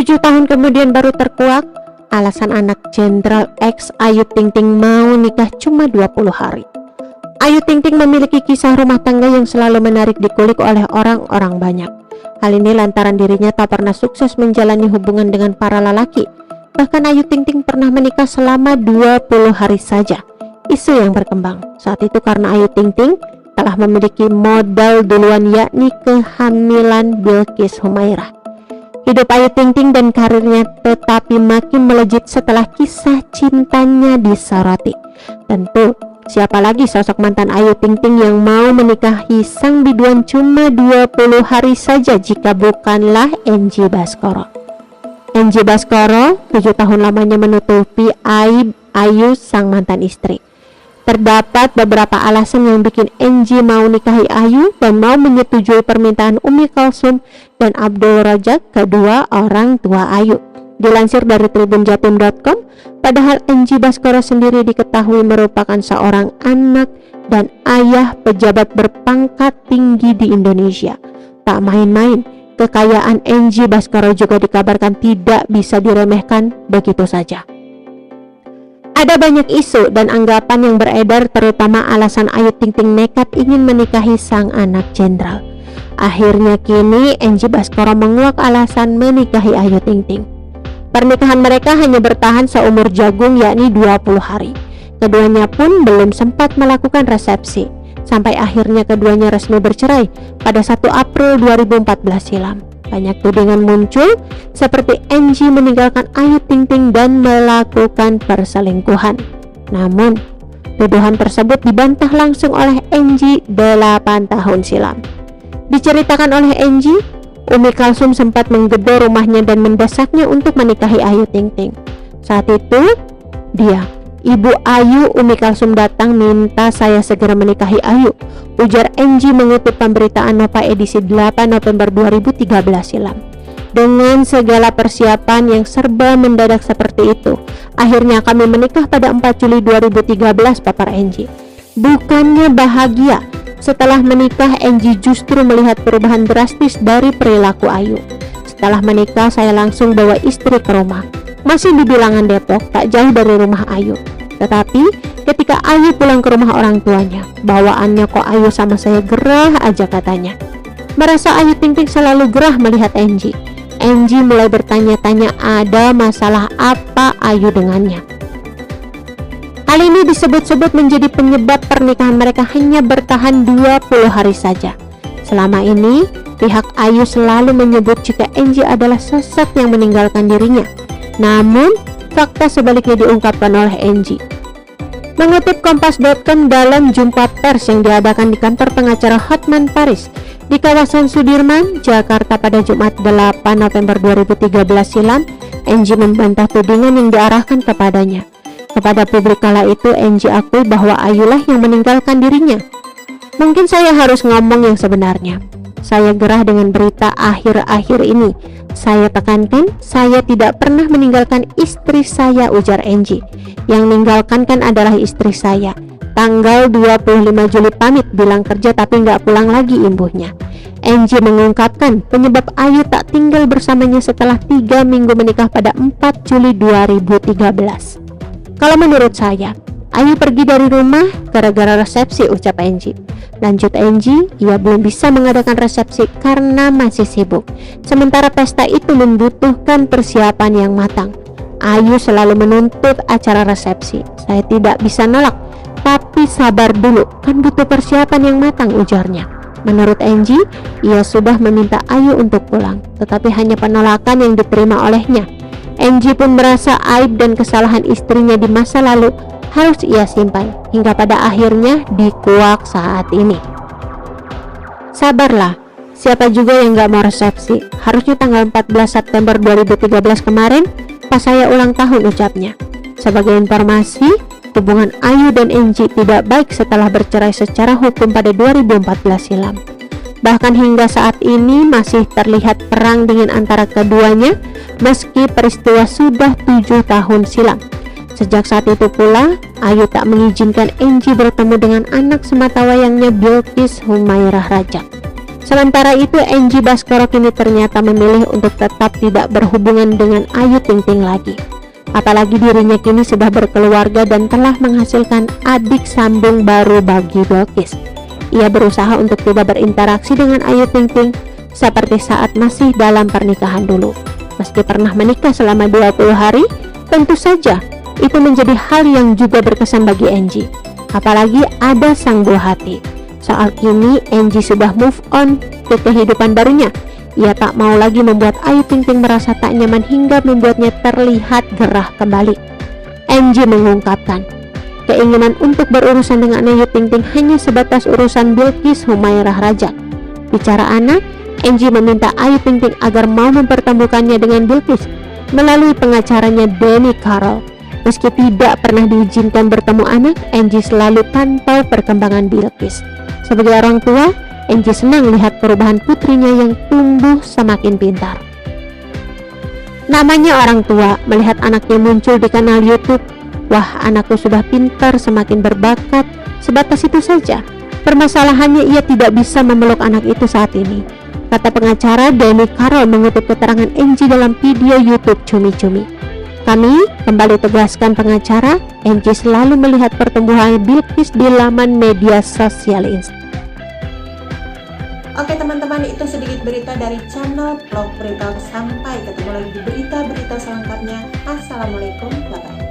7 tahun kemudian baru terkuak, alasan anak Jenderal X Ayu Ting Ting mau nikah cuma 20 hari. Ayu Ting Ting memiliki kisah rumah tangga yang selalu menarik dikulik oleh orang-orang banyak. Hal ini lantaran dirinya tak pernah sukses menjalani hubungan dengan para lelaki. Bahkan Ayu Ting Ting pernah menikah selama 20 hari saja. Isu yang berkembang saat itu karena Ayu Ting Ting telah memiliki modal duluan, yakni kehamilan Bilqis Humairah. Hidup Ayu Ting Ting dan karirnya tetapi makin melejit setelah kisah cintanya disoroti. Tentu, siapa lagi sosok mantan Ayu Ting Ting yang mau menikahi sang biduan cuma 20 hari saja jika bukanlah Enji Baskoro. Enji Baskoro 7 tahun lamanya menutupi aib Ayu sang mantan istri. Terdapat beberapa alasan yang bikin Enji mau nikahi Ayu dan mau menyetujui permintaan Umi Kalsum dan Abdul Razak, kedua orang tua Ayu. Dilansir dari tribunjatim.com, padahal Enji Baskoro sendiri diketahui merupakan seorang anak dan ayah pejabat berpangkat tinggi di Indonesia. Tak main-main, kekayaan Enji Baskoro juga dikabarkan tidak bisa diremehkan begitu saja. Ada banyak isu dan anggapan yang beredar, terutama alasan Ayu Ting Ting nekat ingin menikahi sang anak jenderal. Akhirnya kini Enji Baskoro menguak alasan menikahi Ayu Ting Ting. Pernikahan mereka hanya bertahan seumur jagung, yakni 20 hari. Keduanya pun belum sempat melakukan resepsi, sampai akhirnya keduanya resmi bercerai pada 1 April 2014 silam. Banyak tudingan muncul seperti Enji meninggalkan Ayu Ting Ting dan melakukan perselingkuhan. Namun, tuduhan tersebut dibantah langsung oleh Enji 8 tahun silam. Diceritakan oleh Enji, Umi Kalsum sempat menggedor rumahnya dan mendesaknya untuk menikahi Ayu Ting Ting. Saat itu, Ibu Ayu, Umi Kalsum datang minta saya segera menikahi Ayu, ujar Enji mengutip pemberitaan Nova edisi 8 November 2013 silam. Dengan segala persiapan yang serba mendadak seperti itu, akhirnya kami menikah pada 4 Juli 2013, papar Enji. Bukannya bahagia, setelah menikah Enji justru melihat perubahan drastis dari perilaku Ayu. Setelah menikah saya langsung bawa istri ke rumah. Masih di bilangan Depok, tak jauh dari rumah Ayu. Tetapi ketika Ayu pulang ke rumah orang tuanya, bawaannya kok Ayu sama saya gerah aja katanya. Merasa Ayu Ting Ting selalu gerah melihat Enji. Enji mulai bertanya-tanya ada masalah apa Ayu dengannya. Hal ini disebut-sebut menjadi penyebab pernikahan mereka hanya bertahan 20 hari saja. Selama ini, pihak Ayu selalu menyebut jika Enji adalah sosok yang meninggalkan dirinya. Namun, fakta sebaliknya diungkapkan oleh Enji. Mengutip Kompas.com dalam jumpa pers yang diadakan di kantor pengacara Hotman Paris di kawasan Sudirman, Jakarta pada Jumat 8 November 2013 silam, Enji membantah tudingan yang diarahkan kepadanya. Kepada publik kala itu, Enji akui bahwa Ayulah yang meninggalkan dirinya. Mungkin saya harus ngomong yang sebenarnya. Saya gerah dengan berita akhir-akhir ini. Saya tekankan, saya tidak pernah meninggalkan istri saya, ujar Enji. Yang meninggalkan kan adalah istri saya. Tanggal 25 Juli pamit bilang kerja tapi nggak pulang lagi, imbuhnya. Enji mengungkapkan penyebab Ayu tak tinggal bersamanya setelah 3 minggu menikah pada 4 Juli 2013. Kalau menurut saya, Ayu pergi dari rumah gara-gara resepsi, ucap Enji. Lanjut Enji, ia belum bisa mengadakan resepsi karena masih sibuk. Sementara pesta itu membutuhkan persiapan yang matang. Ayu selalu menuntut acara resepsi. Saya tidak bisa nolak, tapi sabar dulu, kan butuh persiapan yang matang, ujarnya. Menurut Enji, ia sudah meminta Ayu untuk pulang, tetapi hanya penolakan yang diterima olehnya. Enji pun merasa aib dan kesalahan istrinya di masa lalu harus ia simpan, hingga pada akhirnya dikuak saat ini. Sabarlah, siapa juga yang gak mau resepsi? Harusnya tanggal 14 September 2013 kemarin, pas saya ulang tahun, ucapnya. Sebagai informasi, hubungan Ayu dan Enji tidak baik setelah bercerai secara hukum pada 2014 silam. Bahkan hingga saat ini masih terlihat perang dingin antara keduanya, meski peristiwa sudah 7 tahun silam. Sejak saat itu pula, Ayu tak mengizinkan Enji bertemu dengan anak sematawayangnya Bilqis Humairah Rajak. Sementara itu, Angie Baskoro kini ternyata memilih untuk tetap tidak berhubungan dengan Ayu Ting Ting lagi. Apalagi dirinya kini sudah berkeluarga dan telah menghasilkan adik sambung baru bagi Bilqis. Ia berusaha untuk tidak berinteraksi dengan Ayu Ting Ting seperti saat masih dalam pernikahan dulu. Meski pernah menikah selama 20 hari, tentu saja itu menjadi hal yang juga berkesan bagi Angie. Apalagi ada sang buah hati. Soal kini, Angie sudah move on ke kehidupan barunya. Ia tak mau lagi membuat Ayu Ting Ting merasa tak nyaman hingga membuatnya terlihat gerah kembali. Angie mengungkapkan, keinginan untuk berurusan dengan Ayu Ting Ting hanya sebatas urusan Bilqis Humairah Rajak. Bicara anak, Angie meminta Ayu Ting Ting agar mau mempertemukannya dengan Bilqis melalui pengacaranya Denny Carroll. Meski tidak pernah diizinkan bertemu anak, Angie selalu pantau perkembangan Bilqis. Sebagai orang tua, Angie senang lihat perubahan putrinya yang tumbuh semakin pintar. Namanya orang tua, melihat anaknya muncul di kanal YouTube. Wah, anakku sudah pintar, semakin berbakat. Sebatas itu saja. Permasalahannya ia tidak bisa memeluk anak itu saat ini, kata pengacara Denny Carroll mengutip keterangan Angie dalam video YouTube Cumi-Cumi. Kami kembali tegaskan pengacara, Angie selalu melihat pertumbuhan Bilqis di laman media sosial Instagram. Oke teman-teman, itu sedikit berita dari channel Vlog Berita. Sampai ketemu lagi di berita-berita selengkapnya. Assalamualaikum warahmatullahi wabarakatuh.